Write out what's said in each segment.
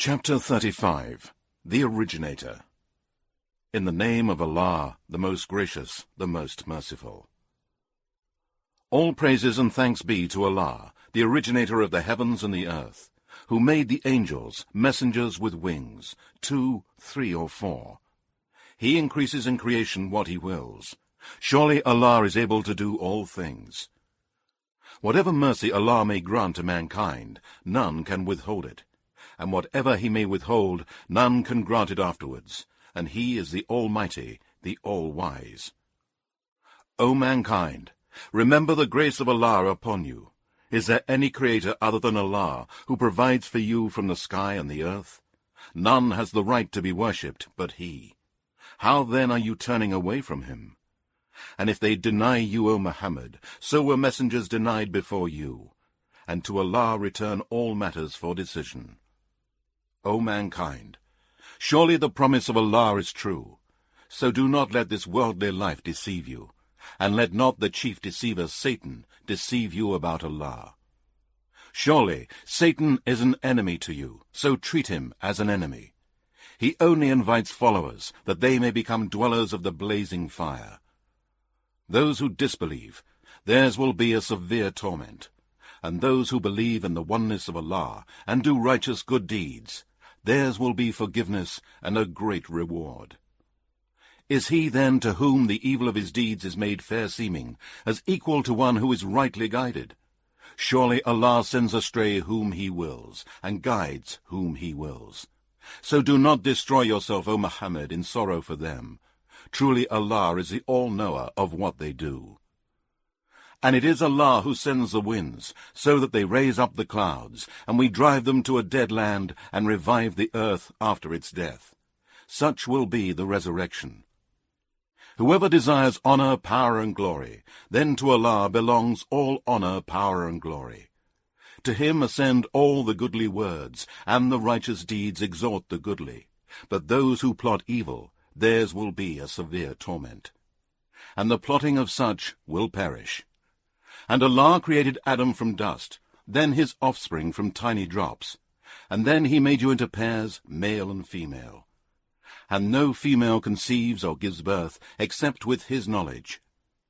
Chapter 35 The Originator. In the name of Allah, the most gracious, the most merciful. All praises and thanks be to Allah, the originator of the heavens and the earth, who made the angels, messengers with wings, 2, 3, or 4. He increases in creation what he wills. Surely Allah is able to do all things. Whatever mercy Allah may grant to mankind, none can withhold it. And whatever he may withhold, none can grant it afterwards, and he is the Almighty, the All-Wise. O mankind, remember the grace of Allah upon you. Is there any creator other than Allah, who provides for you from the sky and the earth? None has the right to be worshipped but he. How then are you turning away from him? And if they deny you, O Muhammad, so were messengers denied before you. And to Allah return all matters for decision. O mankind, surely the promise of Allah is true. So do not let this worldly life deceive you, and let not the chief deceiver Satan deceive you about Allah. Surely Satan is an enemy to you, so treat him as an enemy. He only invites followers, that they may become dwellers of the blazing fire. Those who disbelieve, theirs will be a severe torment, and those who believe in the oneness of Allah, and do righteous good deeds, theirs will be forgiveness and a great reward. Is he then to whom the evil of his deeds is made fair-seeming, as equal to one who is rightly guided? Surely Allah sends astray whom he wills, and guides whom he wills. So do not destroy yourself, O Muhammad, in sorrow for them. Truly Allah is the all-knower of what they do. And it is Allah who sends the winds, so that they raise up the clouds, and we drive them to a dead land, and revive the earth after its death. Such will be the resurrection. Whoever desires honor, power, and glory, then to Allah belongs all honor, power, and glory. To him ascend all the goodly words, and the righteous deeds exhort the goodly. But those who plot evil, theirs will be a severe torment. And the plotting of such will perish. And Allah created Adam from dust, then his offspring from tiny drops. And then he made you into pairs, male and female. And no female conceives or gives birth, except with his knowledge.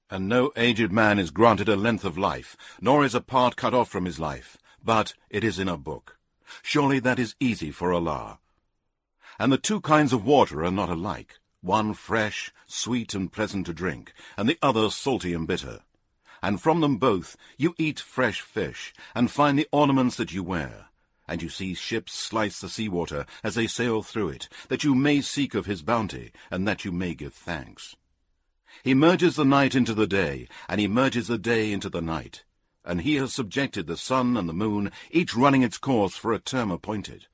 And no aged man is granted a length of life, nor is a part cut off from his life, but it is in a book. Surely that is easy for Allah. And the two kinds of water are not alike, one fresh, sweet and pleasant to drink, and the other salty and bitter. And from them both you eat fresh fish, and find the ornaments that you wear. And you see ships slice the sea-water as they sail through it, that you may seek of his bounty, and that you may give thanks. He merges the night into the day, and he merges the day into the night. And he has subjected the sun and the moon, each running its course for a term appointed.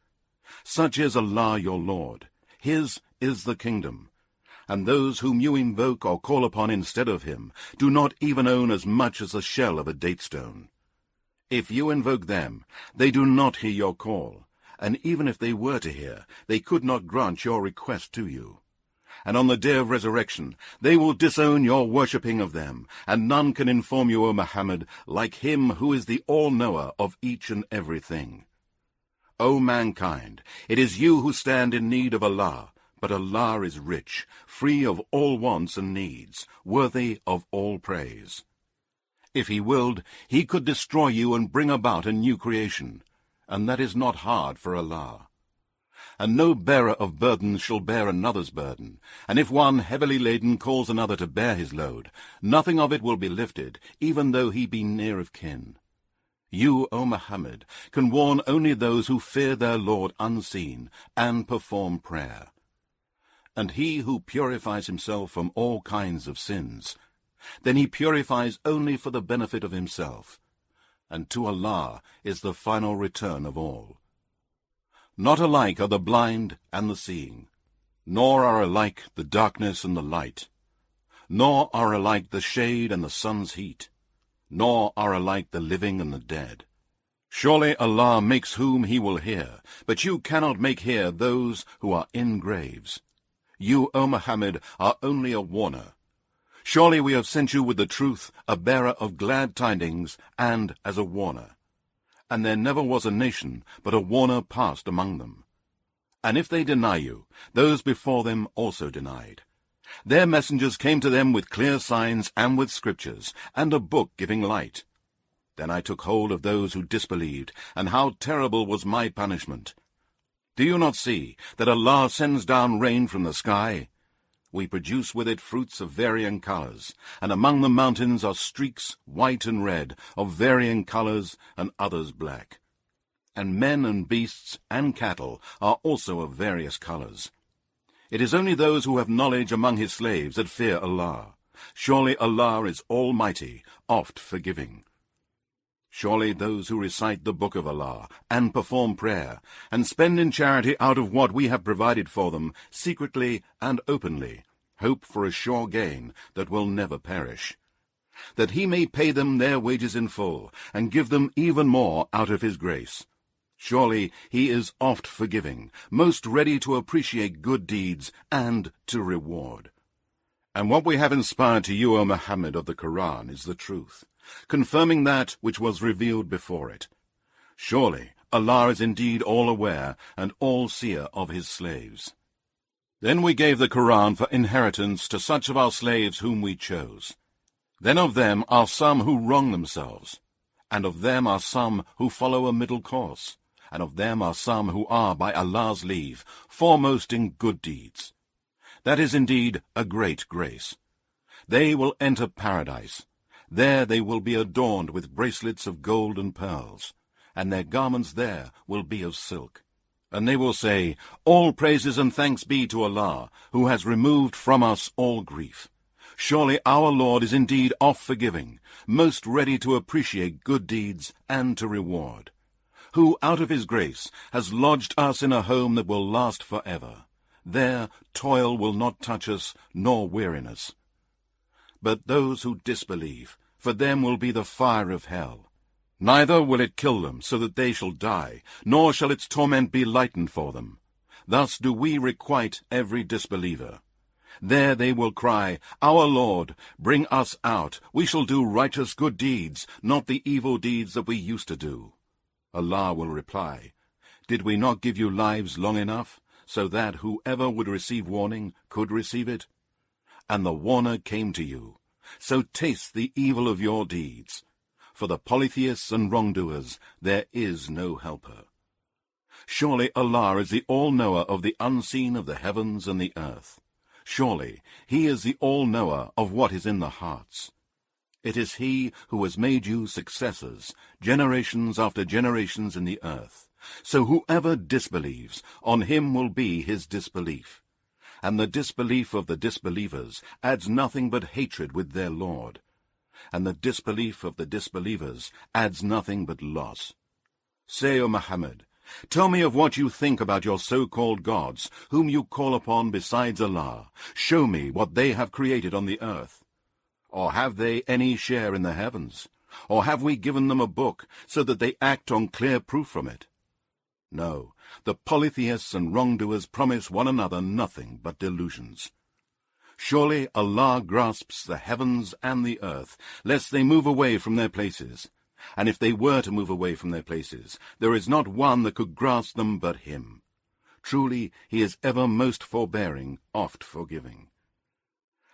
Such is Allah your Lord. His is the kingdom. And those whom you invoke or call upon instead of him do not even own as much as the shell of a datestone. If you invoke them, they do not hear your call, and even if they were to hear, they could not grant your request to you. And on the day of resurrection, they will disown your worshipping of them, and none can inform you, O Muhammad, like him who is the all-knower of each and everything. O mankind, it is you who stand in need of Allah, but Allah is rich, free of all wants and needs, worthy of all praise. If he willed, he could destroy you and bring about a new creation, and that is not hard for Allah. And no bearer of burdens shall bear another's burden, and if one heavily laden calls another to bear his load, nothing of it will be lifted, even though he be near of kin. You, O Muhammad, can warn only those who fear their Lord unseen, and perform prayer. And he who purifies himself from all kinds of sins, then he purifies only for the benefit of himself, and to Allah is the final return of all. Not alike are the blind and the seeing, nor are alike the darkness and the light, nor are alike the shade and the sun's heat, nor are alike the living and the dead. Surely Allah makes whom he will hear, but you cannot make hear those who are in graves. You, O Muhammad, are only a warner. Surely we have sent you with the truth, a bearer of glad tidings, and as a warner. And there never was a nation, but a warner passed among them. And if they deny you, those before them also denied. Their messengers came to them with clear signs and with scriptures, and a book giving light. Then I took hold of those who disbelieved, and how terrible was my punishment. Do you not see that Allah sends down rain from the sky? We produce with it fruits of varying colors, and among the mountains are streaks, white and red, of varying colors, and others black. And men and beasts and cattle are also of various colors. It is only those who have knowledge among his slaves that fear Allah. Surely Allah is almighty, oft forgiving. Surely those who recite the book of Allah, and perform prayer, and spend in charity out of what we have provided for them, secretly and openly, hope for a sure gain that will never perish, that he may pay them their wages in full, and give them even more out of his grace. Surely he is oft forgiving, most ready to appreciate good deeds, and to reward. And what we have inspired to you, O Muhammad, of the Quran is the truth, confirming that which was revealed before it. Surely Allah is indeed all aware and all seer of his slaves. Then we gave the Quran for inheritance to such of our slaves whom we chose. Then of them are some who wrong themselves, and of them are some who follow a middle course, and of them are some who are, by Allah's leave, foremost in good deeds. That is indeed a great grace. They will enter paradise. There they will be adorned with bracelets of gold and pearls, and their garments there will be of silk. And they will say, All praises and thanks be to Allah, who has removed from us all grief. Surely our Lord is indeed oft forgiving, most ready to appreciate good deeds and to reward, who out of his grace has lodged us in a home that will last forever. There toil will not touch us, nor weariness. But those who disbelieve, for them will be the fire of hell. Neither will it kill them, so that they shall die, nor shall its torment be lightened for them. Thus do we requite every disbeliever. There they will cry, Our Lord, bring us out. We shall do righteous good deeds, not the evil deeds that we used to do. Allah will reply, Did we not give you lives long enough, so that whoever would receive warning could receive it? And the warner came to you. So taste the evil of your deeds. For the polytheists and wrongdoers there is no helper. Surely Allah is the all-knower of the unseen of the heavens and the earth. Surely he is the all-knower of what is in the hearts. It is he who has made you successors, generations after generations in the earth. So whoever disbelieves, on him will be his disbelief. And the disbelief of the disbelievers adds nothing but hatred with their Lord. And the disbelief of the disbelievers adds nothing but loss. Say, O Muhammad, tell me of what you think about your so-called gods, whom you call upon besides Allah. Show me what they have created on the earth. Or have they any share in the heavens? Or have we given them a book, so that they act on clear proof from it? No, the polytheists and wrongdoers promise one another nothing but delusions. Surely Allah grasps the heavens and the earth, lest they move away from their places. And if they were to move away from their places, there is not one that could grasp them but him. Truly he is ever most forbearing, oft forgiving.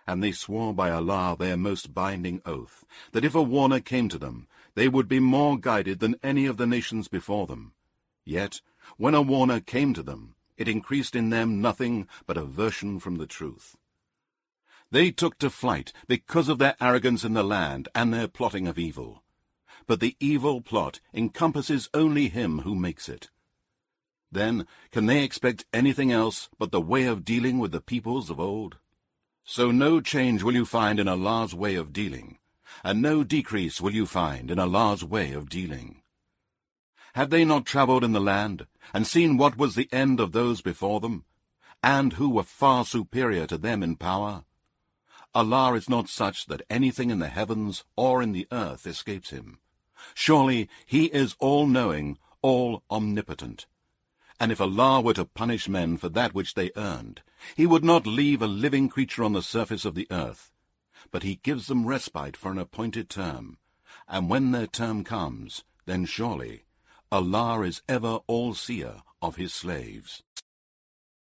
And they swore by Allah their most binding oath, that if a warner came to them, they would be more guided than any of the nations before them. Yet, when a warner came to them, it increased in them nothing but aversion from the truth. They took to flight because of their arrogance in the land and their plotting of evil. But the evil plot encompasses only him who makes it. Then can they expect anything else but the way of dealing with the peoples of old? So no change will you find in Allah's way of dealing, and no decrease will you find in Allah's way of dealing. Have they not travelled in the land, and seen what was the end of those before them, and who were far superior to them in power? Allah is not such that anything in the heavens or in the earth escapes him. Surely he is all-knowing, all-omnipotent. And if Allah were to punish men for that which they earned, he would not leave a living creature on the surface of the earth, but he gives them respite for an appointed term, and when their term comes, then surely Allah is ever all-seer of his slaves.